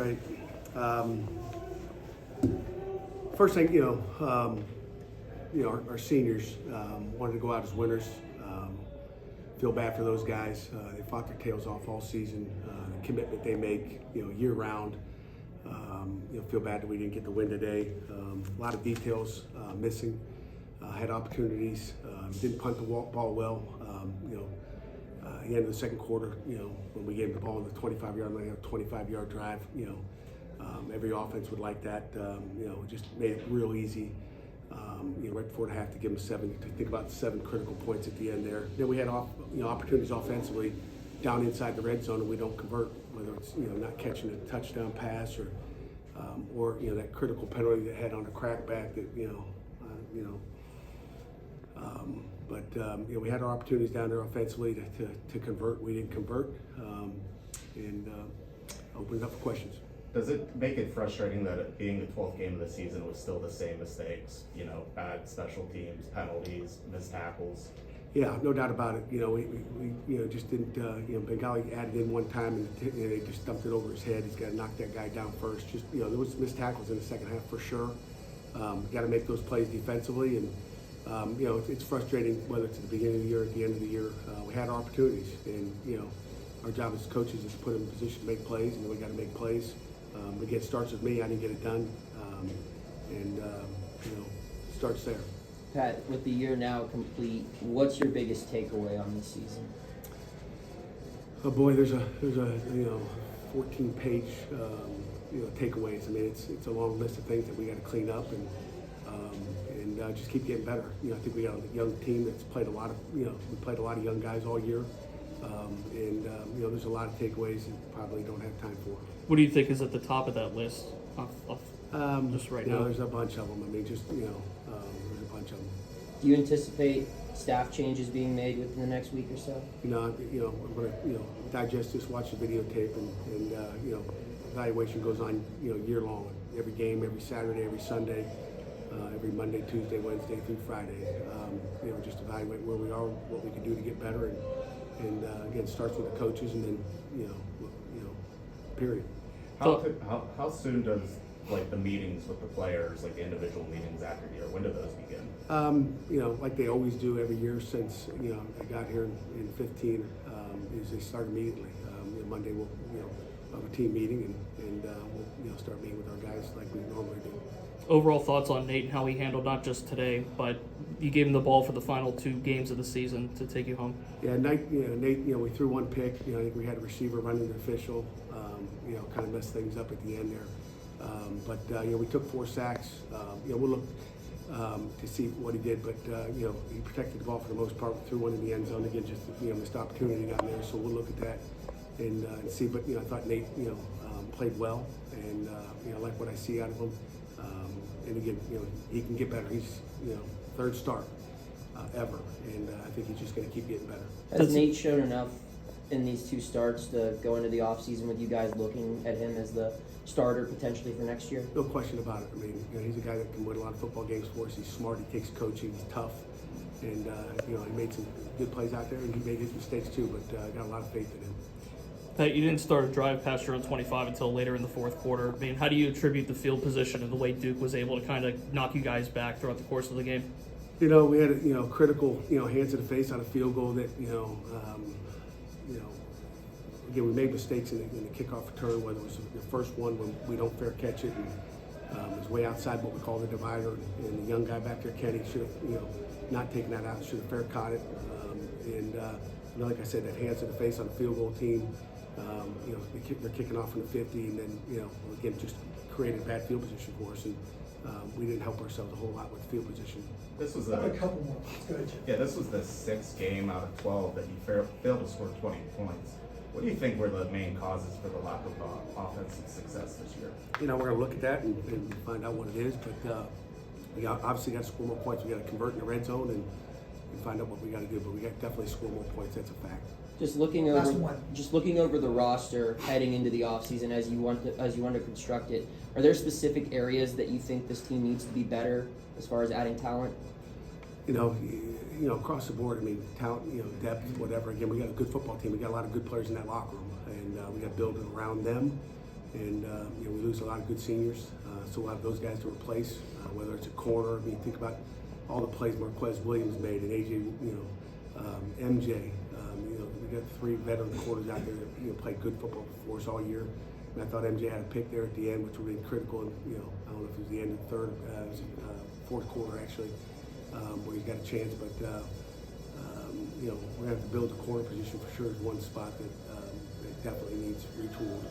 right. First thing, our seniors wanted to go out as winners. Feel bad for those guys. They fought their tails off all season. The commitment they make, year round. Feel bad that we didn't get the win today. A lot of details missing. Had opportunities. Didn't punt the ball well. At the end of the second quarter, when we gave the ball on the 25-yard line, a 25-yard drive, every offense would like that. Just made it real easy. Right before the half to give them 7, to think about the 7 critical points at the end there. Then we had opportunities offensively down inside the red zone, and we don't convert, whether it's not catching a touchdown pass or that critical penalty that had on a crackback that we had our opportunities down there offensively to convert. We didn't convert, and opened up for questions. Does it make it frustrating that it being the 12th game of the season was still the same mistakes? Bad special teams, penalties, missed tackles. Yeah, no doubt about it. We just didn't. Bengali added in one time and they just dumped it over his head. He's got to knock that guy down first. Just there was missed tackles in the second half for sure. Got to make those plays defensively, and it's frustrating whether it's at the beginning of the year or at the end of the year. We had our opportunities, and our job as coaches is to put them in a position to make plays, and then we got to make plays. Again, it starts with me. I didn't get it done, starts there. Pat, with the year now complete, what's your biggest takeaway on this season? Oh boy, there's a 14-page takeaways. I mean, it's a long list of things that we got to clean up and just keep getting better. I think we got a young team that's played a lot of we played a lot of young guys all year, there's a lot of takeaways that probably don't have time for. What do you think is at the top of that list? Just right now. There's a bunch of them. I mean, there's a bunch of them. Do you anticipate staff changes being made within the next week or so? I'm going to digest this, watch the videotape, and evaluation goes on year long. Every game, every Saturday, every Sunday, every Monday, Tuesday, Wednesday through Friday. Just evaluate where we are, what we can do to get better, and again, starts with the coaches, and then period. How soon does the meetings with the players, the individual meetings after the year, when do those begin? Like they always do every year since I got here in 15, is they start immediately. Monday we'll have a team meeting and we'll start meeting with our guys like we normally do. Overall thoughts on Nate and how he handled not just today, but you gave him the ball for the final 2 games of the season to take you home. Yeah, Nate, we threw one pick. I think we had a receiver running the official, kind of messed things up at the end there. We took 4 sacks. We'll look to see what he did, but he protected the ball for the most part. Threw one in the end zone again, just missed opportunity down there. So we'll look at that and see. But I thought Nate played well, and I like what I see out of him. And again, he can get better. He's 3rd start ever, and I think he's just going to keep getting better. Has Nate shown enough in these 2 starts to go into the offseason with you guys looking at him as the starter potentially for next year? No question about it. I mean, he's a guy that can win a lot of football games for us. He's smart. He takes coaching. He's tough, and he made some good plays out there, and he made his mistakes too. But I got a lot of faith in him. Pat, you didn't start a drive past your own 25 until later in the 4th quarter. I mean, how do you attribute the field position and the way Duke was able to kind of knock you guys back throughout the course of the game? We had a critical hands to the face on a field goal that again, we made mistakes in the kickoff return, whether it was the first one when we don't fair catch it, and it was way outside what we call the divider, and the young guy back there, Kenny, should have not taken that out, should have fair caught it, like I said, that hands to the face on the field goal team. They're kicking off from the 50, and then again, just created bad field position for us, and we didn't help ourselves a whole lot with field position. This was a couple more. Go ahead, Jim. Yeah, this was the 6th game out of 12 that you failed to score 20 points. What do you think were the main causes for the lack of offensive success this year? We're going to look at that and find out what it is, but we obviously got to score more points. We got to convert in the red zone and find out what we got to do, but we got to definitely score more points. That's a fact. Just looking over the roster heading into the offseason as you want to construct it, are there specific areas that you think this team needs to be better as far as adding talent? Across the board, I mean, talent, depth, whatever. Again, we got a good football team. We got a lot of good players in that locker room, and we got to build it around them. And we lose a lot of good seniors, so we'll have those guys to replace. Whether it's a corner, I mean, think about all the plays Marquez Williams made, and AJ, MJ. We got 3 veteran corners out there that played good football for us all year. And I thought MJ had a pick there at the end, which would have been critical. And I don't know if it was the end of the third, it was fourth quarter actually, where he's got a chance. But we're gonna have to build the corner position for sure. Is one spot that definitely needs retooled.